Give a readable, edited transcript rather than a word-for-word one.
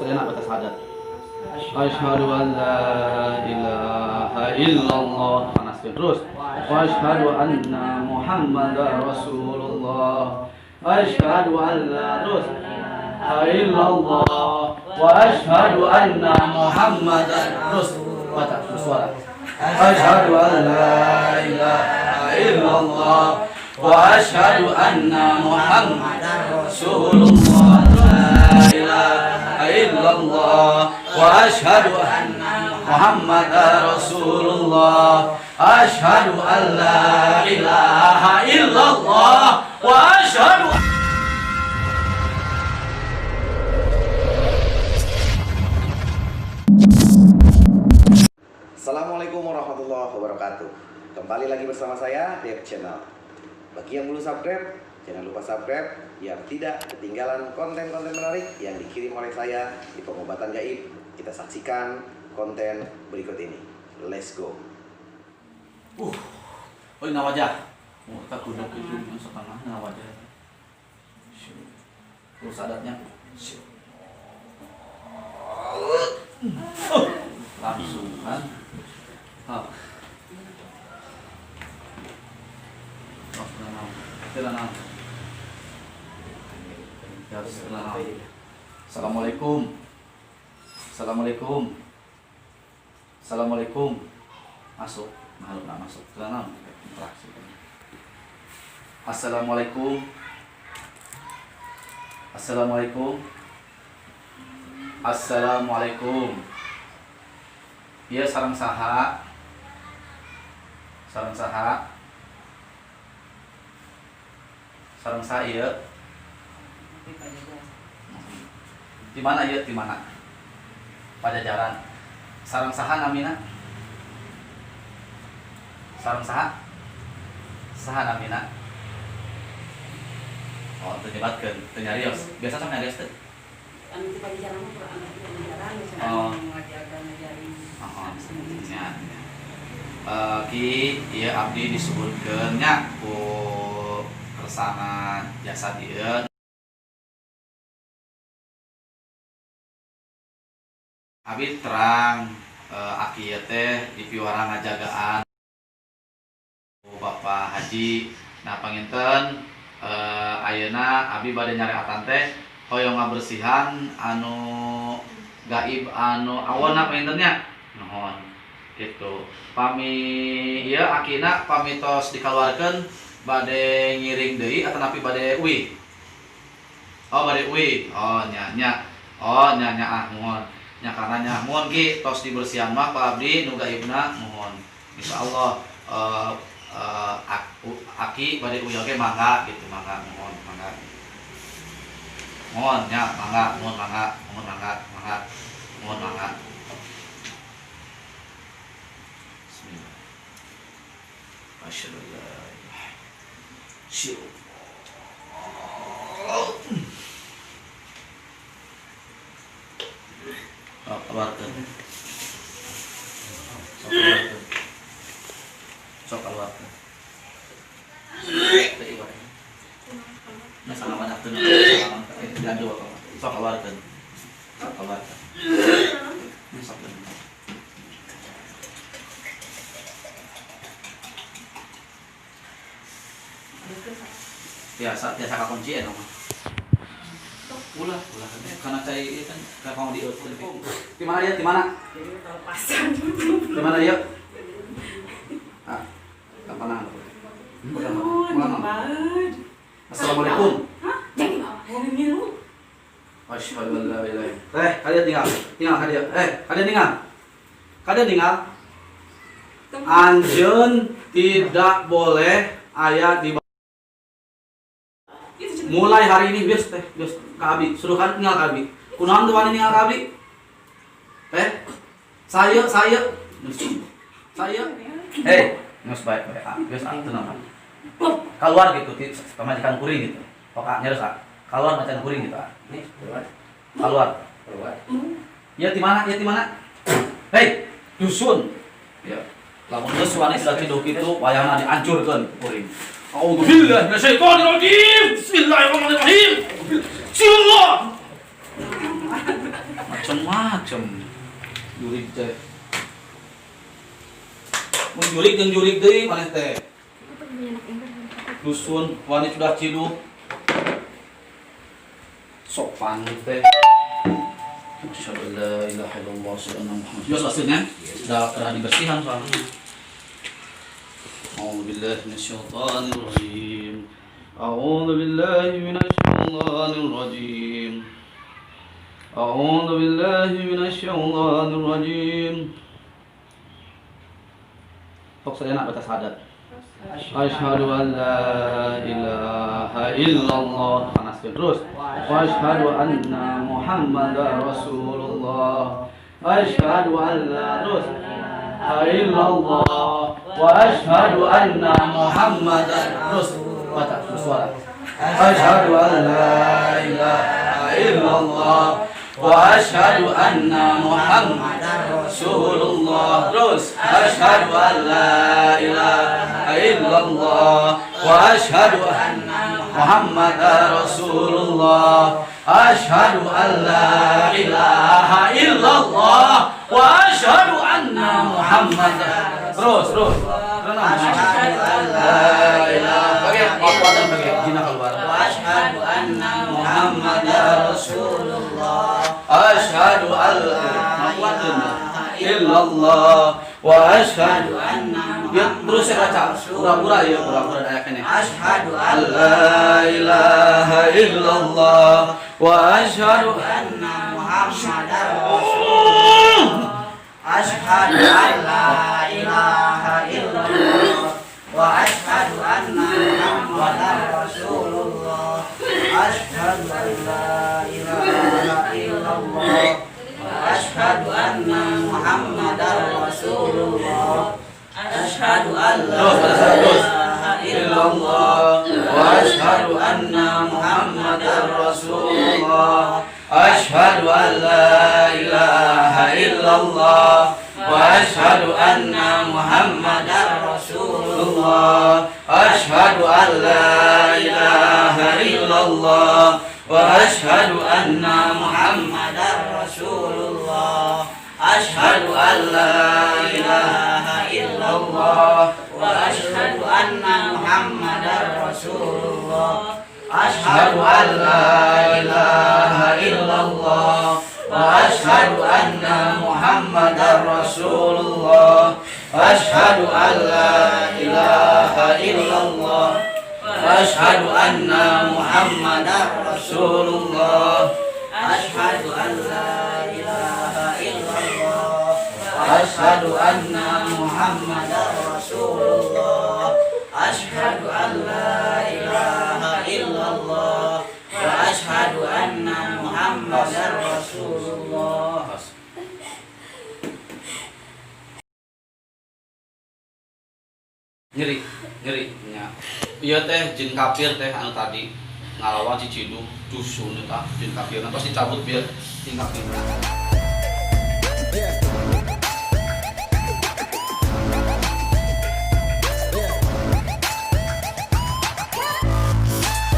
Selena baca syahadat. Asyhadu an la ilaha illallah. Panaskan terus. Wa asyhadu anna Muhammadar Rasulullah. Asyhadu an la ilaha illallah. Wa asyhadu anna Muhammadar Rasulullah. Baca bersuara. Asyhadu an la ilaha illallah. Wa asyhadu anna Muhammadar Rasulullah. La ilaha illallah. Wa asyhadu anna Muhammadar Rasulullah. Asyhadu an la ilaha illallah. Wa asyhadu. Assalamualaikum warahmatullahi wabarakatuh. Kembali lagi bersama saya Dev Channel. Bagi yang belum subscribe, jangan lupa subscribe biar tidak ketinggalan konten-konten menarik yang dikirim oleh saya di Pengobatan Gaib. Kita saksikan konten berikut ini. Let's go. Oh, ini wajah. Oh, kita duduk itu yang setengah wajah. Terus adatnya. Langsung kan. Assalamualaikum. Assalamualaikum. Assalamualaikum. Masuk. Makhluk nak masuk. Tenang. Interaksi. Assalamualaikum. Assalamualaikum. Assalamualaikum. Iya sarang saha. Sarang saha. Sarang saha ieu. Di mana ieu? Di mana? Pajajaran. Sarang saha namina? Sarang saha? Saha namina? Oh, teu nyebatkeun, teu nyarios. Biasa sok nyarios teh. Anu di pajajaran mah Quran anu pajajaran misalnya ngajaga ngajarin. Ki ieu abdi disebutkeun nya ku kersana jasa ieu. Abi terang aki teh dipiwara ngajagaan Bapak Haji. Nah panginten ayeuna abi bade nyari atan teh hoyong ngabersihan anu gaib anu awalna pangintennya nuhun gitu. Pami ieu akina pamitos dikaluarkeun bade ngiring deui atanapi bade uwi. Oh bade uwi. Oh nya. Oh nya ah nuhun. Nya karena nya mohon ki tos dibersihan mah Pak abdi nu gaibna mohon insyaallah aki bade uya ge mangga gitu mangga mohon mangga mohon nya mangga mohon mangga mohon mangga mangga mohon mangga bismillah asyhadu an la ilaha illallah. Oh, keluarkan. Sok keluarkan. Nah, sama banyak tuh. Diadu apa? Sok keluarkan. Sok keluarkan. Sok keluarkan. Biasa kunci ya, nama. Ulah karena saya ini kan kalau di telepon. Di mana ya? Di mana? Pasan. Di mana ya? Ah, kapan Assalamualaikum. Hah? Jangan ngapain lu? Asyhadu an la ilaha. Kalian tinggal kalian. Kalian tinggal. Anjeun tidak boleh aya di mulai hari ini bios Kabi suruhkan tinggal Kabi. Kunaon tuh wani tinggal Kabi? Saya. Ngus baik. Bios tenang. Keluar gitu pemajikan kuring gitu. Pokoknya nyerus keluar macan kuring gitu. Nih, keluar. Ya di mana? Hei, dusun. Ya. Lamun geus wani sudah hidup itu wayahna dihancurkeun kuring. A'udzubillahi minasyaitonirrajim. Bismillahirrahmanirrahim. Bismillah. macem-macem. Jurig teh. Mun jurig jeung jurig deui maneh teh. Dusun wani sudah ciduk. Sopan teh. Asyhadu la ilaha illallah wa asyhadu anna Muhammadan. Jos maksudnya sudah pernah dibersihkan soalnya. A'udzu billahi minasyaitonir rajim. A'udzu billahi minasyaitonir rajim. A'udzu billahi minasyaitonir rajim. Sok saya nak baca syahadat. Asyhadu an la ilaha illallah. Panaskeun terus. Wa asyhadu anna Muhammadar Rasulullah. Asyhadu an la ilaha illallah. Wa asyhadu anna Muhammadar Rasulullah. Baca bersuara. Asyhadu an la ilaha illallah. Wa asyhadu anna Muhammadar Rasulullah. Terus asyhadu an la ilaha illallah wa asyhadu anna Muhammadar Rasulullah. Asyhadu an la ilaha illallah wa asyhadu anna Muhammadar. Terus asyhadu an la ilaha bagi jina keluar. Wa asyhadu anna Muhammadar Rasulullah. Asyhadu an la ilaha illallah wa asyhadu anna terus saya baca pura-pura ya pura-pura ayatnya. Asyhadu an la ilaha illallah wa asyhadu anna Muhammadar Rasulullah. Asyhadu an la ilaha illallah wa asyhadu anna Muhammadar Rasulullah. Asyhadu an la ilaha illallah wa asyhadu anna Muhammadar Rasulullah. Asyhadu an la ilaha illallah wa asyhadu anna Muhammadar Rasulullah. Asyhadu an la ilaha illallah wa asyhadu anna Muhammadar Rasulullah. Asyhadu an la ilaha illallah wa asyhadu anna Muhammadar Rasulullah. Asyhadu an la ilaha illallah wa asyhadu anna Muhammadar Rasulullah. Asyhadu an la ilaha illallah wa asyhadu anna Muhammadar Rasulullah. Asyhadu an la ilaha illallah wa asyhadu anna Muhammadar Rasulullah. Asyhadu an la ilaha illallah wa asyhadu anna Muhammadar Rasulullah. Asyhadu an la ilaha illallah wa asyhadu anna Muhammadar Rasulullah. Nyeri nya. Ieu teh jin kafir teh anu tadi ngalawan Cicidug dusun eta jin kafirna tos dicabut biar jin kafirna.